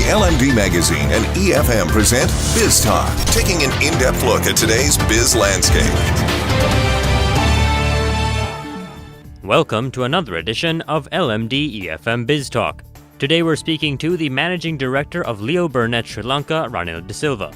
LMD Magazine and EFM present Biz Talk, taking an in-depth look at today's biz landscape. Welcome to another edition of LMD-EFM Biz Talk. Today we're speaking to the Managing Director of Leo Burnett Sri Lanka, Ranil de Silva.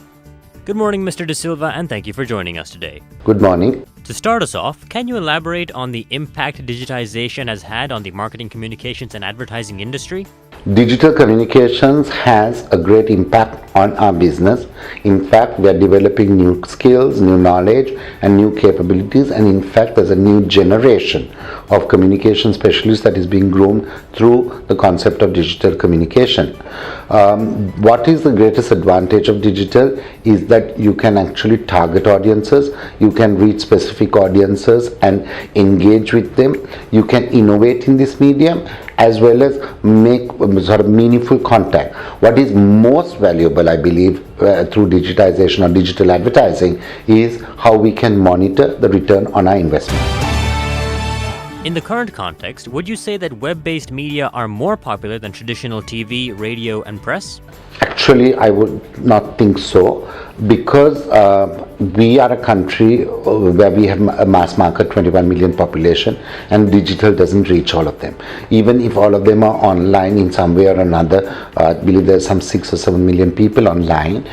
Good morning, Mr. de Silva, and thank you for joining us today. Good morning. To start us off, can you elaborate on the impact digitization has had on the marketing, communications, and advertising industry? Digital communications has a great impact on our business. In fact, we are developing new skills, new knowledge, and new capabilities. And in fact, there's a new generation of communication specialists that is being grown through the concept of digital communication. What is the greatest advantage of digital is that you can actually target audiences, you can reach specific audiences and engage with them, you can innovate in this medium as well as make sort of meaningful contact. What is most valuable, I believe, through digitization or digital advertising is how we can monitor the return on our investment. In the current context, would you say that web-based media are more popular than traditional TV, radio, and press? Actually, I would not think so, because we are a country where we have a mass market 21 million population, and digital doesn't reach all of them. Even if all of them are online in some way or another, I believe there's some 6 or 7 million people online,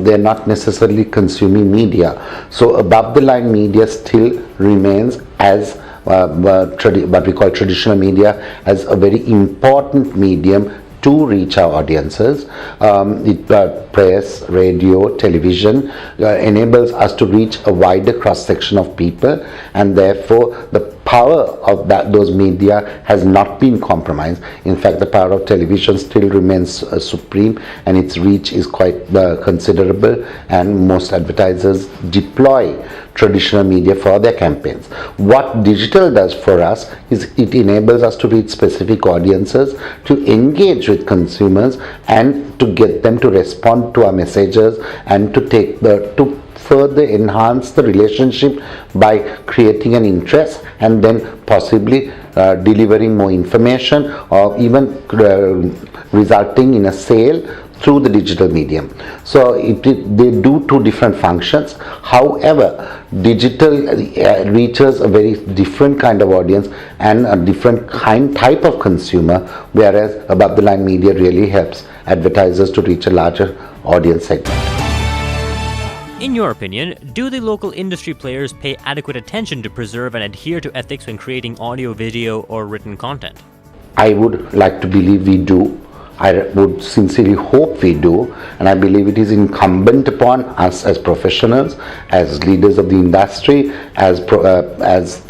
they're not necessarily consuming media. So above the line media still remains as what we call traditional media as a very important medium to reach our audiences. Press, radio, television enables us to reach a wider cross-section of people, and therefore the power of those media has not been compromised. In fact, the power of television still remains supreme, and its reach is quite considerable, and most advertisers deploy traditional media for their campaigns. What digital does for us is it enables us to reach specific audiences, to engage with consumers, and to get them to respond to our messages, and to further enhance the relationship by creating an interest and then possibly delivering more information or even resulting in a sale through the digital medium. So they do two different functions. However, digital reaches a very different kind of audience and a different type of consumer, whereas above the line media really helps advertisers to reach a larger audience segment. In your opinion, do the local industry players pay adequate attention to preserve and adhere to ethics when creating audio, video, or written content? I would like to believe we do. I would sincerely hope we do, and I believe it is incumbent upon us as professionals, as leaders of the industry, as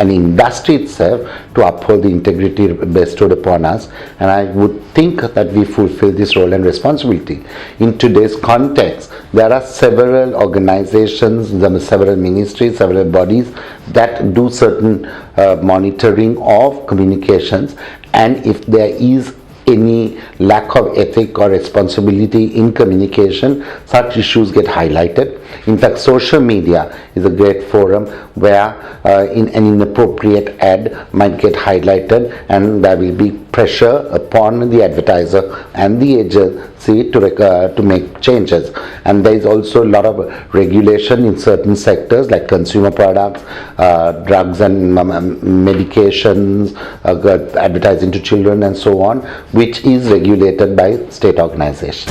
an industry itself, to uphold the integrity bestowed upon us, and I would think that we fulfill this role and responsibility. In today's context, there are several organizations, several ministries, several bodies that do certain monitoring of communications, and if there is any lack of ethic or responsibility in communication, such issues get highlighted. In fact, social media is a great forum where an inappropriate ad might get highlighted, and there will be pressure upon the advertiser and the agency to make changes. And there is also a lot of regulation in certain sectors like consumer products, drugs and medications, advertising to children and so on, which is regulated by state organizations.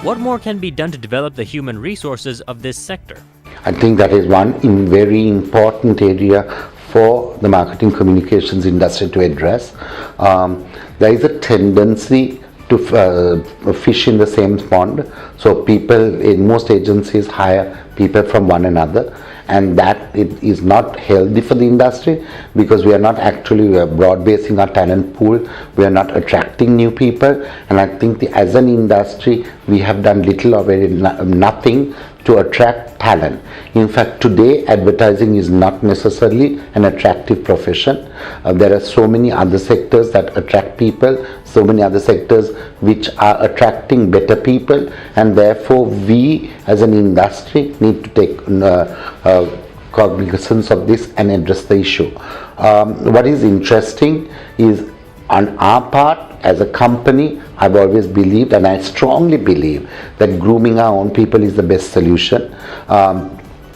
What more can be done to develop the human resources of this sector? I think that is one very important area for the marketing communications industry to address. There is a tendency to fish in the same pond. So people in most agencies hire people from one another, and that it is not healthy for the industry, because we are not actually broad-basing our talent pool, we are not attracting new people, and I think as an industry we have done little or very nothing to attract talent. In fact, today advertising is not necessarily an attractive profession. There are so many other sectors that attract people, so many other sectors which are attracting better people, and therefore we as an industry need to take cognizance of this and address the issue. What is interesting is On our part, as a company, I've always believed, and I strongly believe, that grooming our own people is the best solution.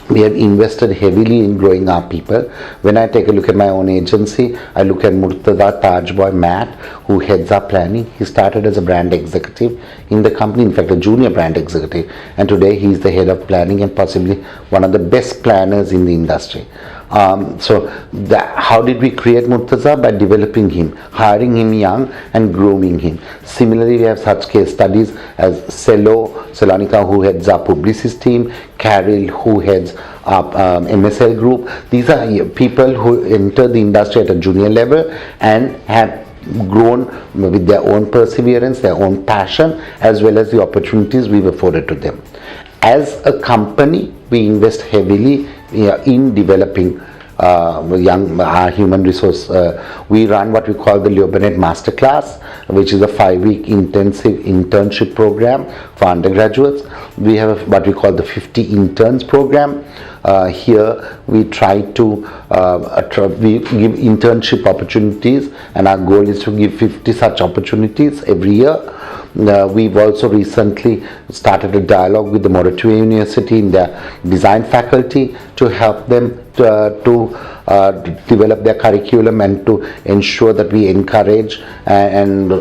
We have invested heavily in growing our people. When I take a look at my own agency, I look at Murtaza Tajboy Matt, who heads up planning. He started as a brand executive in the company, in fact a junior brand executive, and today he is the head of planning and possibly one of the best planners in the industry. How did we create Murtaza? By developing him, hiring him young and grooming him. Similarly, we have such case studies as Selonica, who heads our publicist team, Carol, who heads our MSL group. These are people who enter the industry at a junior level and have grown with their own perseverance, their own passion, as well as the opportunities we've afforded to them. As a company, we invest heavily in developing our human resource. We run what we call the Leo Burnett Masterclass, which is a 5-week intensive internship program for undergraduates. We have what we call the 50 interns program. Here we try to we give internship opportunities, and our goal is to give 50 such opportunities every year. We've also recently started a dialogue with the Moratuwa University in their design faculty to help them to develop their curriculum and to ensure that we encourage and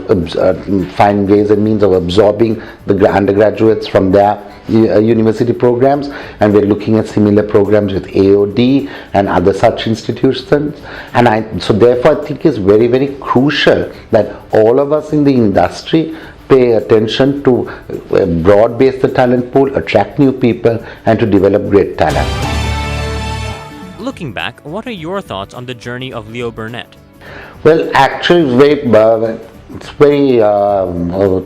find ways and means of absorbing the undergraduates from their university programs, and we're looking at similar programs with AOD and other such institutions. And so therefore I think it's very, very crucial that all of us in the industry pay attention to broad-base the talent pool, attract new people, and to develop great talent. Looking back, what are your thoughts on the journey of Leo Burnett? Well, actually, it's very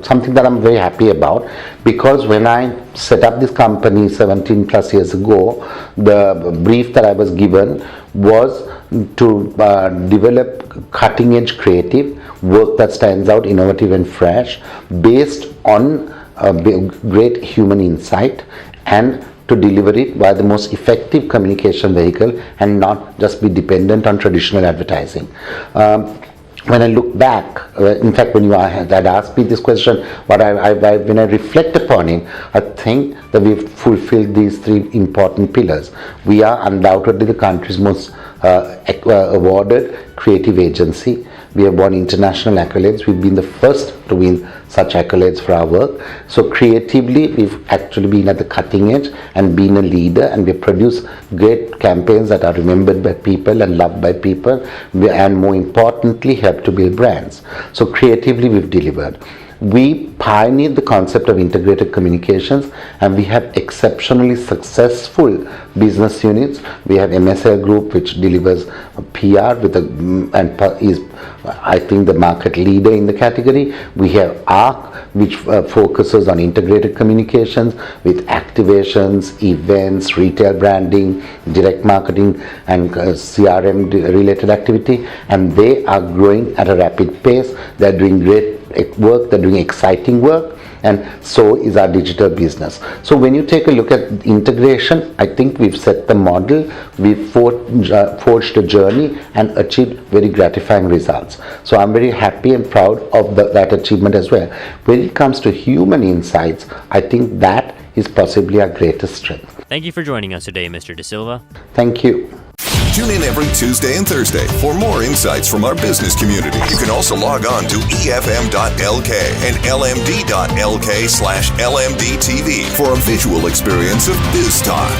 something that I'm very happy about, because when I set up this company 17 plus years ago, the brief that I was given was to develop cutting-edge creative work that stands out, innovative and fresh, based on great human insight, and to deliver it by the most effective communication vehicle and not just be dependent on traditional advertising. When I look back, in fact, when you had asked me this question, when I reflect upon it, I think that we've fulfilled these 3 important pillars. We are undoubtedly the country's most awarded creative agency. We have won international accolades. We've been the first to win such accolades for our work. So creatively, we've actually been at the cutting edge and been a leader, and we produce great campaigns that are remembered by people and loved by people, and more importantly, help to build brands. So creatively, we've delivered. We pioneered the concept of integrated communications, and we have exceptionally successful business units. We have MSL Group, which delivers PR and is, I think, the market leader in the category. We have ARC, which focuses on integrated communications with activations, events, retail branding, direct marketing, and CRM related activity, and they are growing at a rapid pace. They're doing great work, they're doing exciting work, and so is our digital business. So when you take a look at integration, I think we've set the model, we've forged a journey and achieved very gratifying results. So I'm very happy and proud of that achievement as well. When it comes to human insights, I think that is possibly our greatest strength. Thank you for joining us today, Mr. De Silva. Thank you. Tune in every Tuesday and Thursday for more insights from our business community. You can also log on to efm.lk and lmd.lk/lmdtv for a visual experience of Biz Talk.